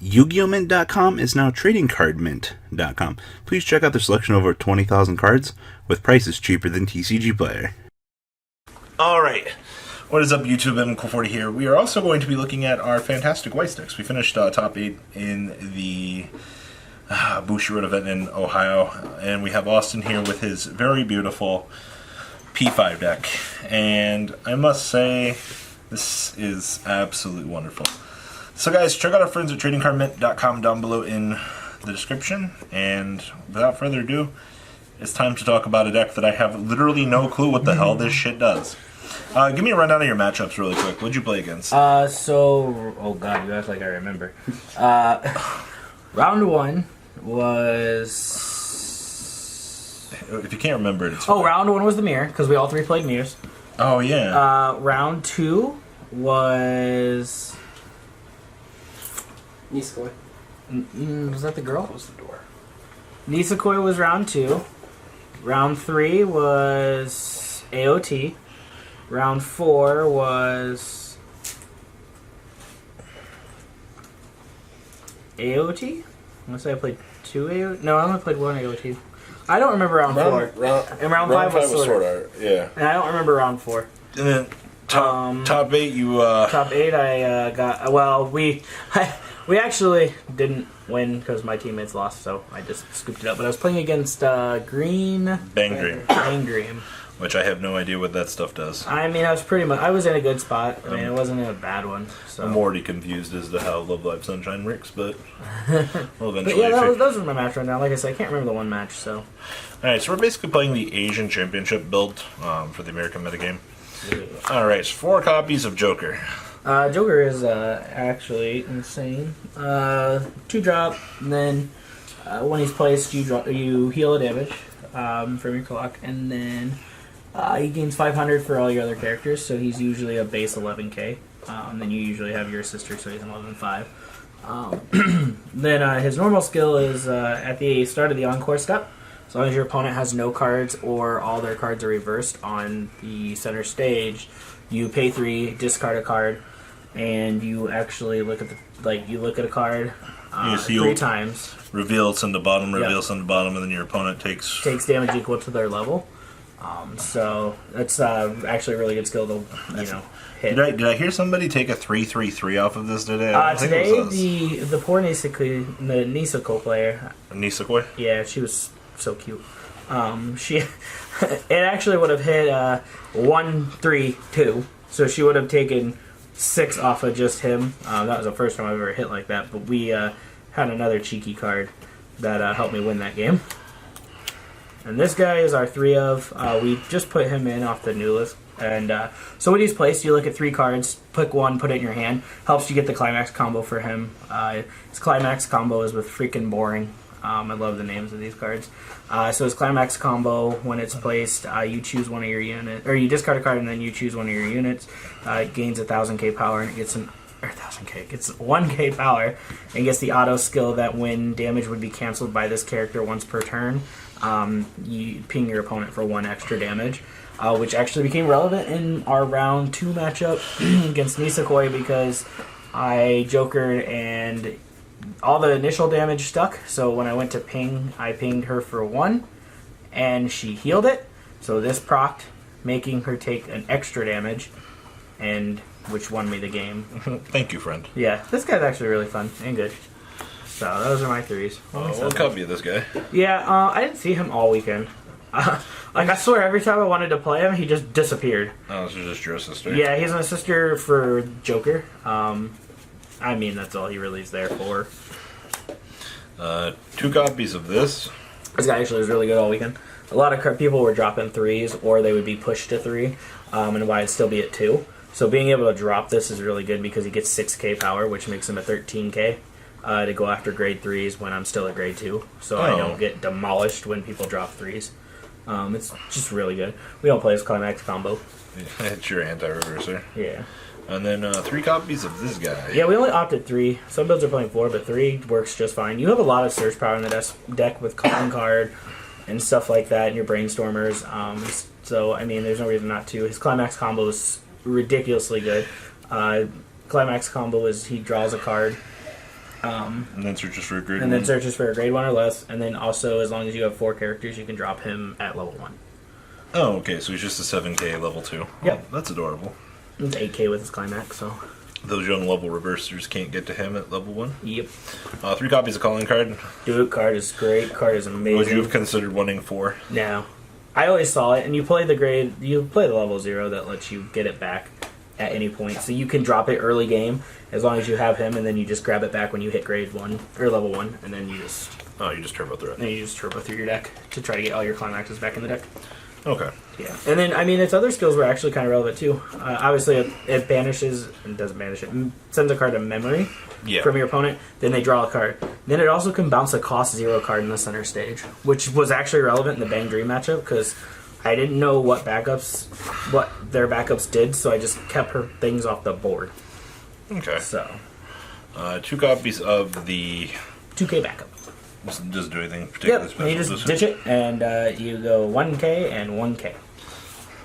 Yu-Gi-Oh! Mint.com is now TradingCardMint.com. Please check out their selection of over 20,000 cards with prices cheaper than TCG Player. Alright, what is up YouTube, MCool40 here. We are also going to be looking at our fantastic Weiss decks. We finished top 8 in the Bushiroad event in Ohio, and we have Austin here with his very beautiful P5 deck. And I must say, this is absolutely wonderful. So guys, check out our friends at TradingCardMint.com down below in the description. And without further ado, it's time to talk about a deck that I have literally no clue what the hell this shit does. Give me a rundown of your matchups really quick. What'd you play against? Oh god, you act like I remember. Round 1 was... If you can't remember it, it's fine. Round 1 was the mirror, because we all three played mirrors. Oh, yeah. Round 2 was... Nisekoi. Was that the girl? Close the door. Nisekoi was round 2. Round 3 was AOT. Round 4 was AOT? Unless I played 2 AOT? No, I only played 1 AOT. I don't remember round 4. And round 5 was Sword Art. Yeah. And I don't remember round 4. And then top 8, you... Top 8, I got... Well, we actually didn't win because my teammates lost, so I just scooped it up. But I was playing against Green... Bang-Dream. Which I have no idea what that stuff does. I mean, I was in a good spot. I mean, it wasn't in a bad one. So. I'm already confused as to how Love Live Sunshine works, but we'll eventually. But yeah, those were my match right now. Like I said, I can't remember the one match. So. All right, so we're basically playing the Asian Championship build for the American metagame. Yeah. All right, so 4 copies of Joker. Joker is actually insane. 2-drop, and then when he's placed, you heal a damage from your clock, and then. He gains 500 for all your other characters, so he's usually a base 11k. Then you usually have your sister, so he's an 11.5. Then his normal skill is at the start of the Encore step. As long as your opponent has no cards or all their cards are reversed on the center stage, you pay 3, discard a card, and you actually look at a card 3 times. Reveal it's on the bottom, reveals on the bottom, and then your opponent takes damage equal to their level. So that's actually a really good skill to hit. Did I hear somebody take a 3/3/3 off of this today? Today the poor Nisekoi player. Nisekoi? Yeah, she was so cute. It actually would have hit 1/3/2, so she would have taken 6 off of just him. That was the first time I've ever hit like that. But we had another cheeky card that helped me win that game. And this guy is our 3 of. We just put him in off the new list. And so when he's placed, you look at 3 cards, pick 1, put it in your hand. Helps you get the climax combo for him. His climax combo is with freaking boring. I love the names of these cards. So his climax combo, when it's placed, you choose one of your units, or you discard a card and then you choose one of your units. It gains 1000k power and it gets it gets 1k power and gets the auto skill that when damage would be canceled by this character once per turn. You ping your opponent for 1 extra damage, which actually became relevant in our round 2 matchup against Nisekoi because I jokered and all the initial damage stuck. So when I went to ping, I pinged her for 1 and she healed it. So this procced, making her take an extra damage, and which won me the game. Thank you, friend. Yeah, this guy's actually really fun and good. So those are my 3s. What copy of this guy? Yeah, I didn't see him all weekend. I swear, every time I wanted to play him, he just disappeared. Oh, this is just your sister? Yeah, he's an assistant for Joker. I mean, that's all he really is there for. 2 copies of this. This guy actually was really good all weekend. A lot of people were dropping 3s, or they would be pushed to 3, and I'd still be at 2. So being able to drop this is really good because he gets 6k power, which makes him a 13k. To go after grade 3s when I'm still at grade 2, so I don't get demolished when people drop 3s. It's just really good. We don't play his climax combo. Yeah, it's your anti-reverser. Yeah. And then 3 copies of this guy. Yeah, we only opted 3. Some builds are playing 4, but 3 works just fine. You have a lot of search power in the deck with calling card and stuff like that, and your brainstormers. So I mean, there's no reason not to. His climax combo is ridiculously good. Climax combo is he draws a card. And then searches for a grade and 1. then searches for a grade 1 or less. And then also, as long as you have 4 characters, you can drop him at level 1. Oh, okay, so he's just a 7k level 2. Yep. Oh, that's adorable. It's 8k with his climax, so... Those young level reversers can't get to him at level 1. Yep. 3 copies of calling card. Dude, card is great. Card is amazing. Would you have considered wanting 4? No. I always saw it, and you play the level 0 that lets you get it back at any point. So you can drop it early game as long as you have him, and then you just grab it back when you hit grade 1 or level 1, and then you just turbo through it. then you just turbo through your deck to try to get all your climaxes back in the deck. Okay. Yeah, and then I mean its other skills were actually kind of relevant too. Obviously, it banishes and doesn't banish it, sends a card to memory from your opponent. Then they draw a card. Then it also can bounce a cost 0 card in the center stage, which was actually relevant in the Bang Dream matchup because I didn't know what their backups did, so I just kept her things off the board. Okay. So 2 copies of the 2k backup. Doesn't do anything particularly special. You just ditch it, and you go 1k and 1k.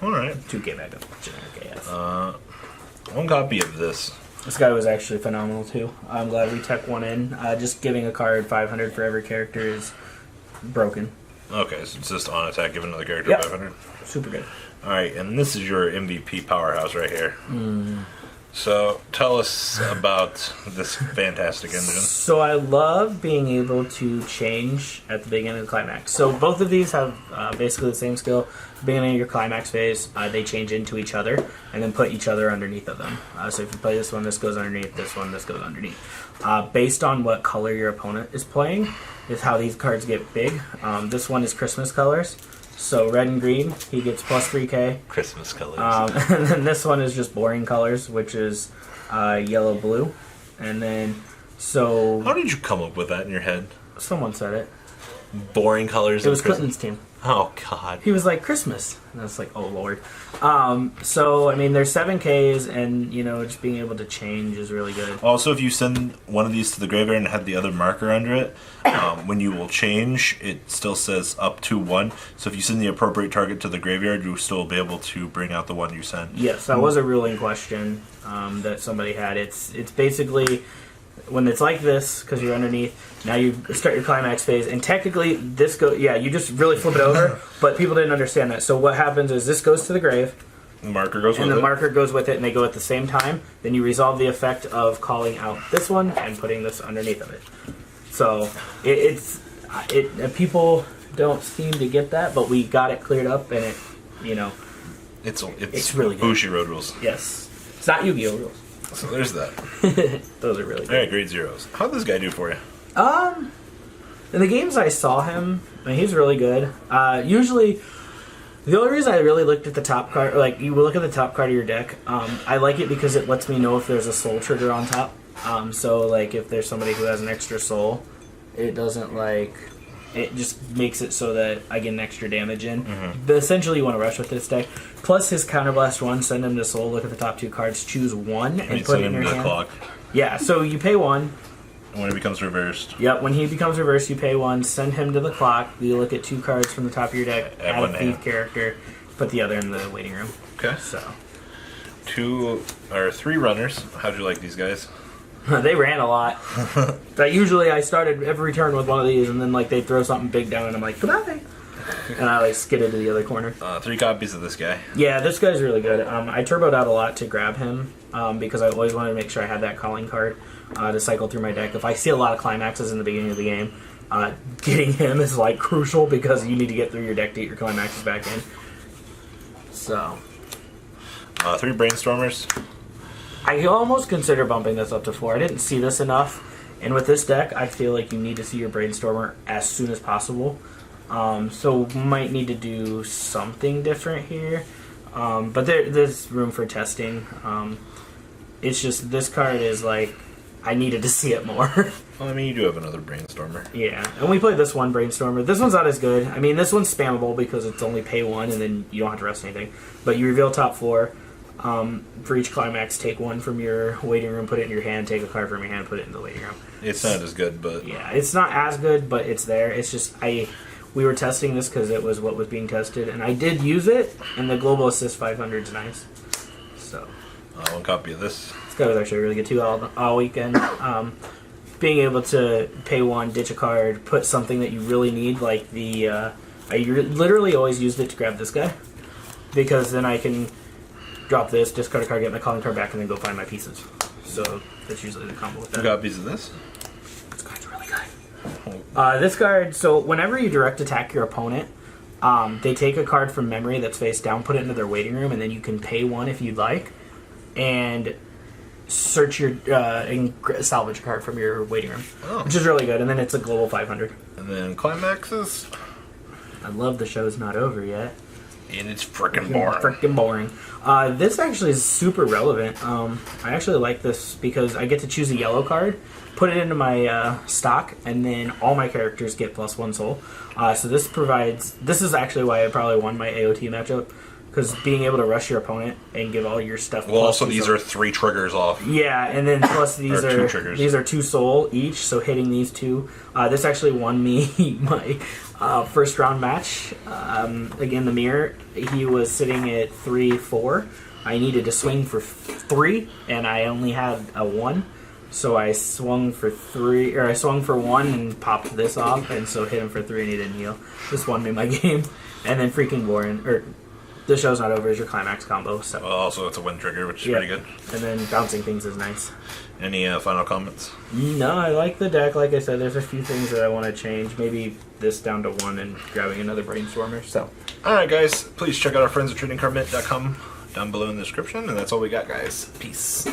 All right. 2k backup. Okay, yes. 1 copy of this. This guy was actually phenomenal too. I'm glad we tech one in. Just giving a card 500 for every character is broken. Okay, so it's just on attack, give another character 500. Super good. All right, and this is your MVP powerhouse right here. So tell us about this fantastic engine. So I love being able to change at the beginning of the climax. So both of these have basically the same skill. Beginning of your climax phase, they change into each other and then put each other underneath of them. So if you play this one, this goes underneath, this one, this goes underneath. Based on what color your opponent is playing is how these cards get big. This one is Christmas colors. So red and green, he gets plus 3k. Christmas colors. And then this one is just boring colors, which is yellow blue. And then, so... How did you come up with that in your head? Someone said it. Boring colors. It was Clinton's team. Oh, God. He was like, Christmas. And I was like, oh, Lord. So, I mean, there's 7Ks, and, you know, just being able to change is really good. Also, if you send one of these to the graveyard and have the other marker under it, when you will change, it still says up to 1. So if you send the appropriate target to the graveyard, you'll still be able to bring out the one you sent. Yes, that was a ruling question that somebody had. It's basically... When it's like this, because you're underneath, now you start your climax phase, and technically this you just really flip it over, but people didn't understand that. So what happens is this goes to the grave, the marker goes with and it. the marker goes with it, and they go at the same time. Then you resolve the effect of calling out this one and putting this underneath of it. So people don't seem to get that, but we got it cleared up, and it's really good. Bushiroad rules. Yes, it's not Yu-Gi-Oh rules. So there's that. Those are really good. Alright, grade 0s. How'd this guy do for you? In the games I saw him, I mean, he's really good. Usually, the only reason I really looked at the top card, like you look at the top card of your deck, I like it because it lets me know if there's a soul trigger on top. So like if there's somebody who has an extra soul, it doesn't it just makes it so that I get an extra damage in. But essentially, you want to rush with this deck. Plus, his Counterblast 1, send him to Soul, look at the top 2 cards, choose 1, and put it in your hand. Clock. Yeah, so you pay 1. And when it becomes reversed. Yep, when he becomes reversed, you pay 1, send him to the clock. You look at 2 cards from the top of your deck, add a thief character, put the other in the waiting room. Okay. So 3 runners. How'd you like these guys? They ran a lot. Usually I started every turn with one of these, and then they'd throw something big down, and I'm like, goodbye. And I skidded to the other corner. 3 copies of this guy. Yeah, this guy's really good. I turboed out a lot to grab him because I always wanted to make sure I had that calling card to cycle through my deck. If I see a lot of climaxes in the beginning of the game, getting him is crucial because you need to get through your deck to get your climaxes back in. So 3 brainstormers. I almost consider bumping this up to 4. I didn't see this enough, and with this deck, I feel like you need to see your Brainstormer as soon as possible. So might need to do something different here, but there's room for testing. It's just this card is I needed to see it more. Well, I mean, you do have another brainstormer. Yeah, and we played this one Brainstormer. This one's not as good. I mean, this one's spammable because it's only pay 1, and then you don't have to rest anything. But you reveal top 4. For each climax, take 1 from your waiting room, put it in your hand, take a card from your hand, put it in the waiting room. It's not as good, but... Yeah, it's not as good, but it's there. It's just, we were testing this because it was what was being tested, and I did use it, and the Global Assist 500 is nice. So... 1 copy of this. This guy was actually really good, too, all weekend. being able to pay one, ditch a card, put something that you really need, like the I literally always used it to grab this guy, because then I can drop this, discard a card, get my calling card back, and then go find my pieces. So that's usually the combo with that. You got a piece of this? This card's really good. This card, so whenever you direct attack your opponent, they take a card from memory that's face down, put it into their waiting room, and then you can pay one if you'd like, and search your and salvage a card from your waiting room, which is really good. And then it's a global 500. And then climaxes. I love the show's not over yet. And it's freaking boring. Freaking boring. This actually is super relevant. I actually like this because I get to choose a yellow card, put it into my stock, and then all my characters get +1 soul. So this provides... This is actually why I probably won my AOT matchup, because being able to rush your opponent and give all your stuff... Well, also these are 3 triggers off. Yeah, and then plus these Or 2 triggers. These are 2 soul each, so hitting these 2. This actually won me my first round match. Again, the mirror, he was sitting at 3-4. I needed to swing for 3, and I only had a 1. So I swung for 3, or I swung for 1 and popped this off, and so hit him for 3 and he didn't heal. This won me my game. And then freaking Warren, or The Show's Not Over is your climax combo. So Also, it's a win trigger, which is pretty good. And then bouncing things is nice. Any final comments? No, I like the deck. Like I said, there's a few things that I want to change. Maybe this down to 1 and grabbing another Brainstormer. So, Alright, guys. Please check out our friends at tradingcardmint.com down below in the description. And that's all we got, guys. Peace.